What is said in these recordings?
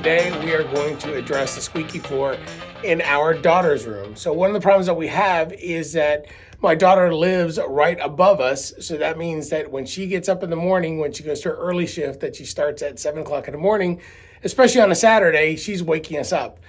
today we are going to address the squeaky floor in our daughter's room. So one of the problems that we have is that my daughter lives right above us. So that means that when she gets up in the morning, when she goes to her early shift that she starts at 7 o'clock in the morning, especially on a Saturday, she's waking us up.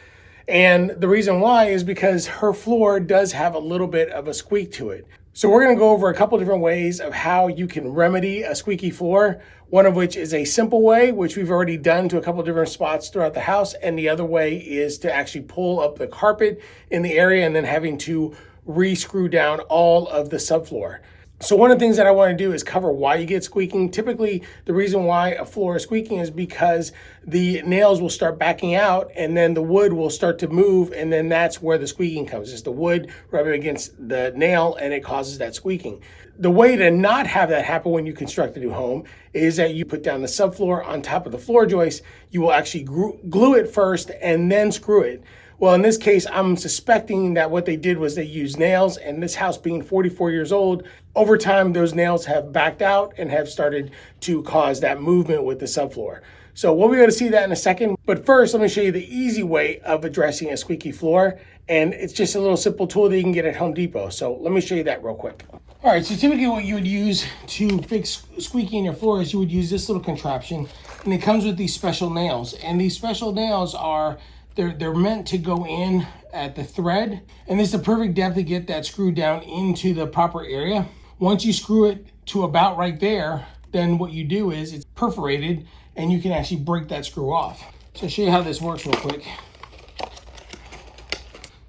And the reason why is because her floor does have a little bit of a squeak to it. So we're going to go over a couple different ways of how you can remedy a squeaky floor. One of which is a simple way, which we've already done to a couple different spots throughout the house. And the other way is to actually pull up the carpet in the area and then having to re-screw down all of the subfloor. So one of the things that I want to do is cover why you get squeaking. Typically, the reason why a floor is squeaking is because the nails will start backing out and then the wood will start to move, and then that's where the squeaking comes. It's the wood rubbing against the nail and it causes that squeaking. The way to not have that happen when you construct a new home is that you put down the subfloor on top of the floor joist. You will actually glue it first and then screw it. Well, in this case, I'm suspecting that what they did was they used nails, and this house being 44 years old, over time, those nails have backed out and have started to cause that movement with the subfloor. So we'll be able to see that in a second. But first, let me show you the easy way of addressing a squeaky floor. And it's just a little simple tool that you can get at Home Depot. So let me show you that real quick. All right, so typically what you would use to fix squeaking in your floor is you would use this little contraption, and it comes with these special nails. And these special nails are They're meant to go in at the thread, and this is the perfect depth to get that screw down into the proper area. Once you screw it to about right there, then what you do is it's perforated and you can actually break that screw off. So I'll show you how this works real quick.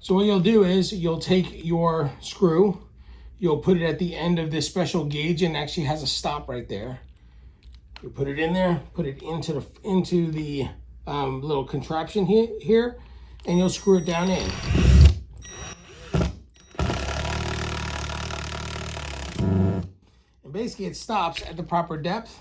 So what you'll do is you'll take your screw, you'll put it at the end of this special gauge, and actually has a stop right there. You put it in there, put it into the little contraption here, and you'll screw it down in. And basically it stops at the proper depth.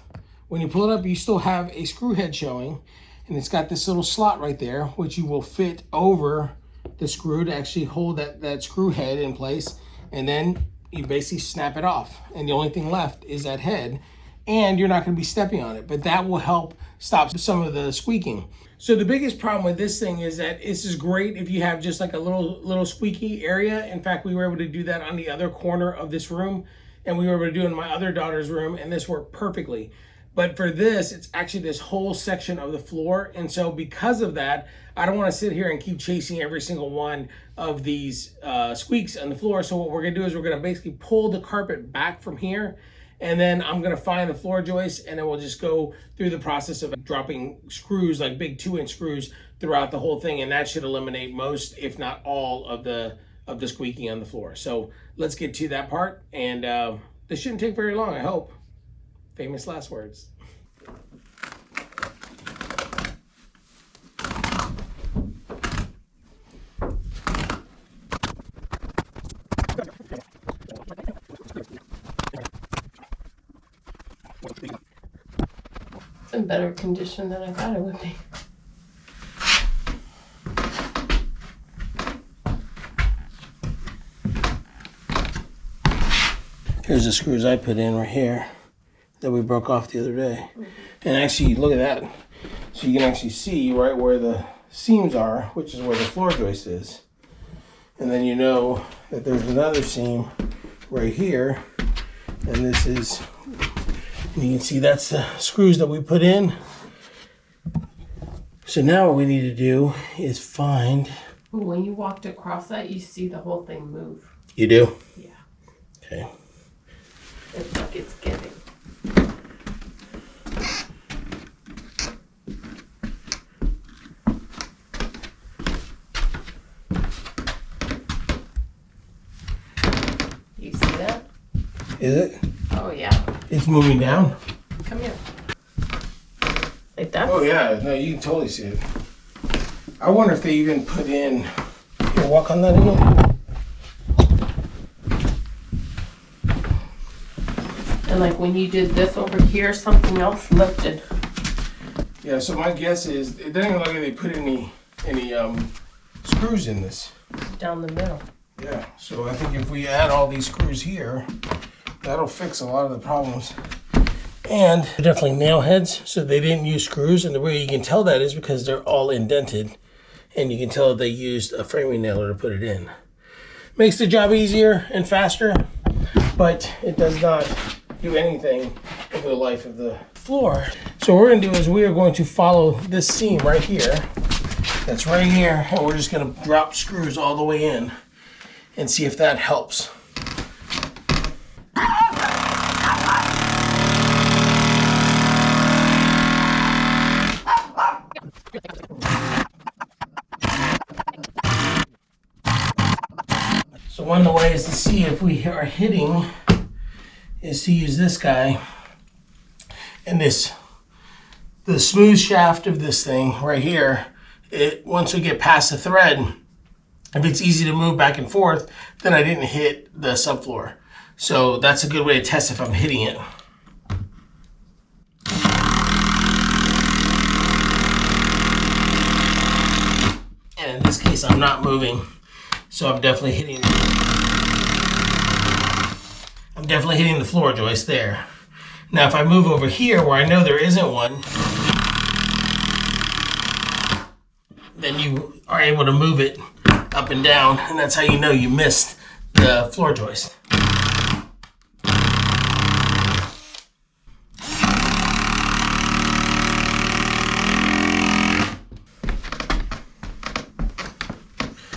When you pull it up, you still have a screw head showing, and it's got this little slot right there, which you will fit over the screw to actually hold that screw head in place, and then you basically snap it off. And the only thing left is that head, and you're not going to be stepping on it, but that will help stop some of the squeaking. So the biggest problem with this thing is that this is great if you have just like a little squeaky area. In fact, we were able to do that on the other corner of this room, and we were able to do it in my other daughter's room, and this worked perfectly. But for this, it's actually this whole section of the floor, and so because of that, I don't want to sit here and keep chasing every single one of these squeaks on the floor. So what we're going to do is we're going to basically pull the carpet back from here, and then I'm going to find the floor joist, and then we'll just go through the process of dropping screws, like big 2-inch screws throughout the whole thing. And that should eliminate most, if not all, of the squeaking on the floor. So let's get to that part. And this shouldn't take very long, I hope. Famous last words. It's in better condition than I thought it would be. Here's the screws I put in right here that we broke off the other day. And actually, look at that. So you can actually see right where the seams are, which is where the floor joist is. And then you know that there's another seam right here. And this is, you can see that's the screws that we put in. So now what we need to do is find. When you walked across that, you see the whole thing move. You do? Yeah. Okay. It's like it's giving. You see that? Is it? Oh yeah. It's moving down? Come here. Like that? Oh yeah, no, you can totally see it. I wonder if they even put in, here, walk on that again. And like when you did this over here, something else lifted. Yeah, so my guess is, it doesn't look like they put any screws in this. Down the middle. Yeah, so I think if we add all these screws here, that'll fix a lot of the problems. And they're definitely nail heads, so they didn't use screws. And the way you can tell that is because they're all indented. And you can tell they used a framing nailer to put it in. Makes the job easier and faster, but it does not do anything over the life of the floor. So what we're gonna do is we are going to follow this seam right here. That's right here, and we're just gonna drop screws all the way in and see if that helps. So one of the ways to see if we are hitting is to use this guy and the smooth shaft of this thing right here. Once we get past the thread, if it's easy to move back and forth, then I didn't hit the subfloor. So that's a good way to test if I'm hitting it. And in this case, I'm not moving. So I'm definitely hitting the floor joist there. Now if I move over here where I know there isn't one, then you are able to move it up and down, and that's how you know you missed the floor joist.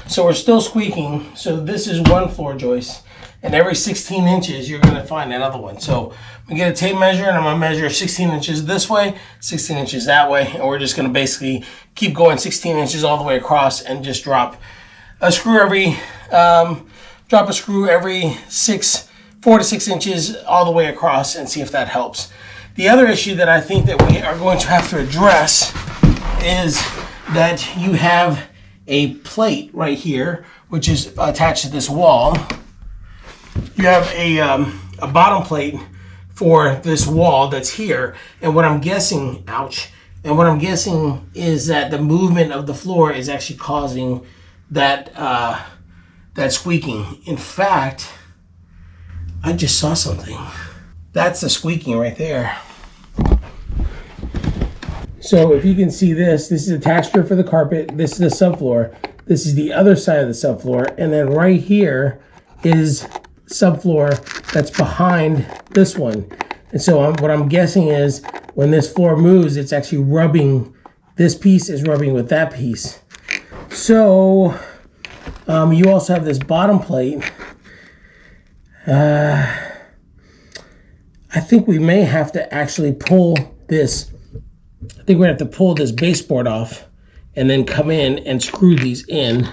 So we're still squeaking. So this is one floor joist, and every 16 inches you're gonna find another one. So we get a tape measure, and I'm gonna measure 16 inches this way, 16 inches that way, and we're just gonna basically keep going 16 inches all the way across and just drop a screw every 4 to 6 inches all the way across and see if that helps. The other issue that I think that we are going to have to address is that you have a plate right here, which is attached to this wall. You have a bottom plate for this wall that's here, and what I'm guessing, and what I'm guessing is that the movement of the floor is actually causing that squeaking. In fact, I just saw something. That's the squeaking right there. So if you can see this is a texture for the carpet, this is the subfloor, this is the other side of the subfloor, and then right here is subfloor that's behind this one. And so what I'm guessing is when this floor moves, it's actually rubbing, this piece is rubbing with that piece. So you also have this bottom plate. I think we may have to actually pull this. I think we're gonna have to pull this baseboard off and then come in and screw these in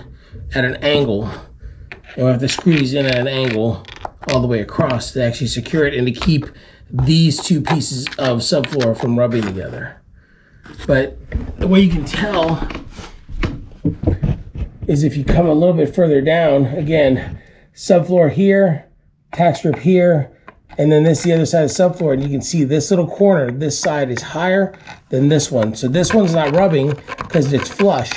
at an angle. And we'll have to screw these in at an angle all the way across to actually secure it and to keep these two pieces of subfloor from rubbing together. But the way you can tell is if you come a little bit further down, again, subfloor here, tack strip here, and then this is the other side of the subfloor, and you can see this little corner, this side is higher than this one. So this one's not rubbing because it's flush,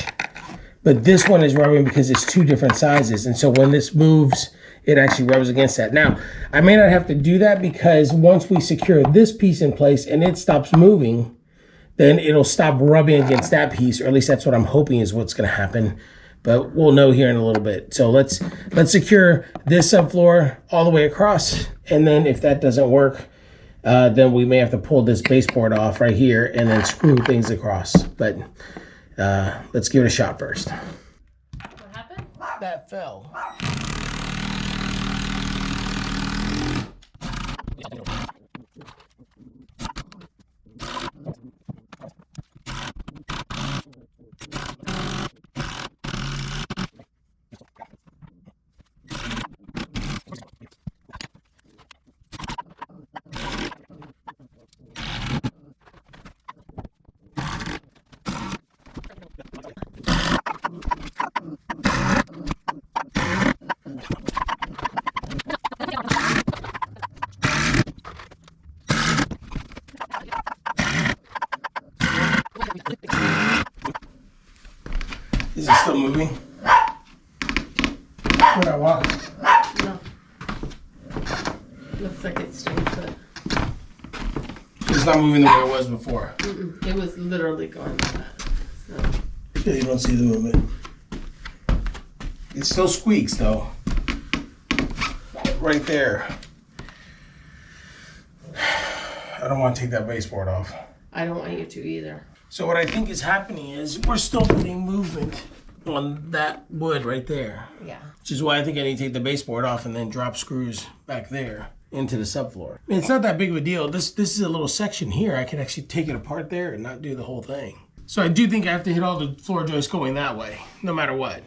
but this one is rubbing because it's two different sizes. And so when this moves, it actually rubs against that. Now, I may not have to do that because once we secure this piece in place and it stops moving, then it'll stop rubbing against that piece, or at least that's what I'm hoping is what's gonna happen. But we'll know here in a little bit. So let's secure this subfloor all the way across, and then if that doesn't work, then we may have to pull this baseboard off right here and then screw things across. But let's give it a shot first. What happened? That fell. Is it still moving? Where'd I walk? No. Looks like it's staying put. Is just not moving the way it was before. It was literally going like that. So. Yeah, you don't see the movement. It still squeaks though. Right there. I don't want to take that baseboard off. I don't want you to either. So what I think is happening is we're still getting movement on that wood right there. Yeah. Which is why I think I need to take the baseboard off and then drop screws back there into the subfloor. I mean, it's not that big of a deal. This is a little section here. I can actually take it apart there and not do the whole thing. So I do think I have to hit all the floor joists going that way, no matter what.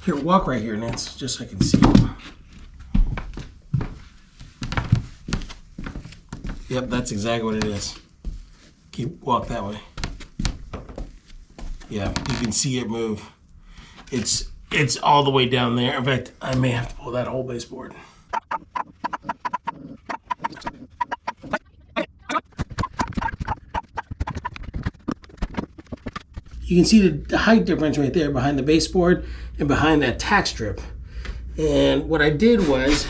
Here, walk right here, Nance, just so I can see you. Yep, that's exactly what it is. Walk that way. Yeah, you can see it move. It's all the way down there. In fact, I may have to pull that whole baseboard. You can see the height difference right there behind the baseboard and behind that tack strip. And what I did was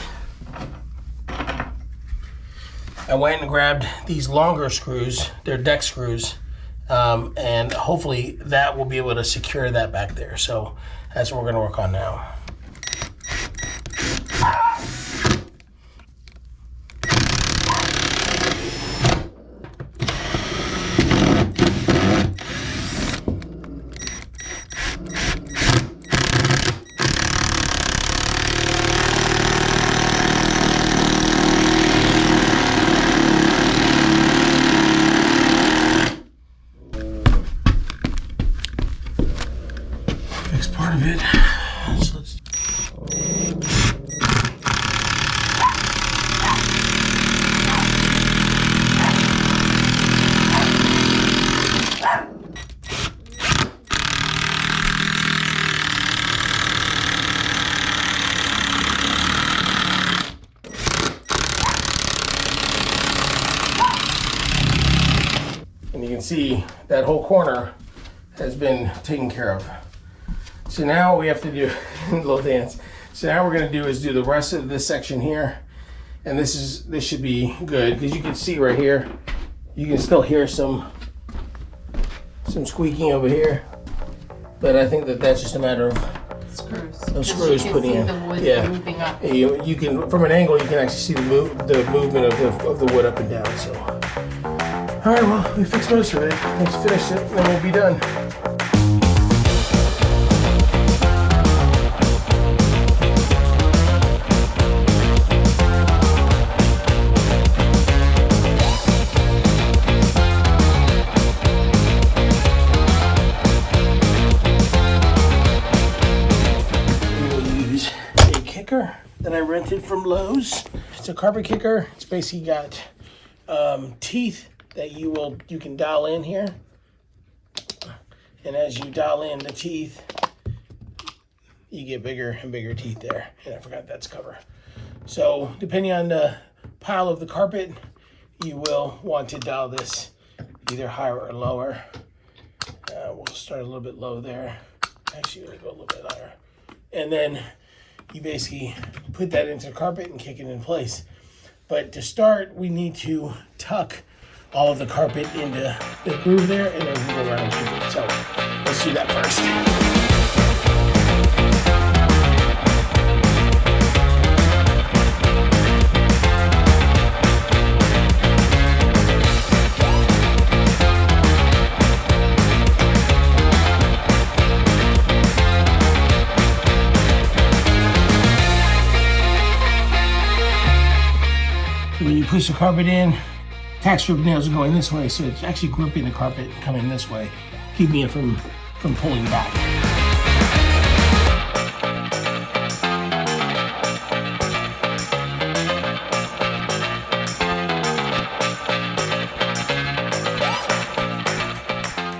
I went and grabbed these longer screws, they're deck screws, and hopefully that will be able to secure that back there. So that's what we're gonna work on now. Fix part of it. So let's... And you can see that whole corner has been taken care of. So now what we have to do, a little dance. So now what we're gonna do is do the rest of this section here. And this should be good, because you can see right here, you can still hear some squeaking over here. But I think that's just a matter of screws putting in. The wood moving up. You can, from an angle, you can actually see the movement of the wood up and down. So, all right, well, we fixed most of it. Let's finish it, and then we'll be done. That I rented from Lowe's. It's a carpet kicker. It's basically got teeth that you can dial in here, and as you dial in the teeth, you get bigger and bigger teeth there. And I forgot that's cover. So depending on the pile of the carpet, you will want to dial this either higher or lower. We'll start a little bit low there. Actually, we'll go a little bit higher, and then you basically put that into the carpet and kick it in place. But to start, we need to tuck all of the carpet into the groove there, and then we can go around and kick it. So let's do that first. When you push the carpet in, tack strip nails are going this way, so it's actually gripping the carpet and coming this way, keeping it from pulling back.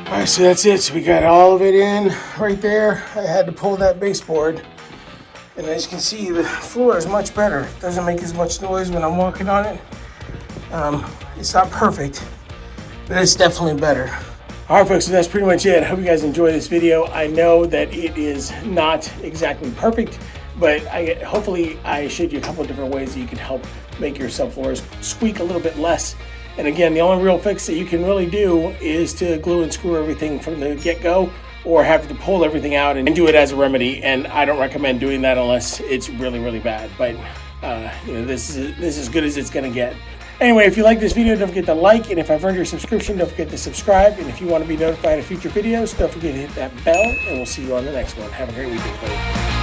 All right, so that's it. So we got all of it in right there. I had to pull that baseboard. And as you can see, the floor is much better. It doesn't make as much noise when I'm walking on it. It's not perfect, but it's definitely better. All right, folks, so that's pretty much it. I hope you guys enjoyed this video. I know that it is not exactly perfect, but hopefully I showed you a couple of different ways that you can help make your subfloors squeak a little bit less And again, the only real fix that you can really do is to glue and screw everything from the get-go, or have to pull everything out and do it as a remedy. And I don't recommend doing that unless it's really, really bad. But this is as good as it's gonna get. Anyway, if you like this video, don't forget to like, and if I've earned your subscription, don't forget to subscribe. And if you want to be notified of future videos, don't forget to hit that bell, and we'll see you on the next one. Have a great weekend, everybody.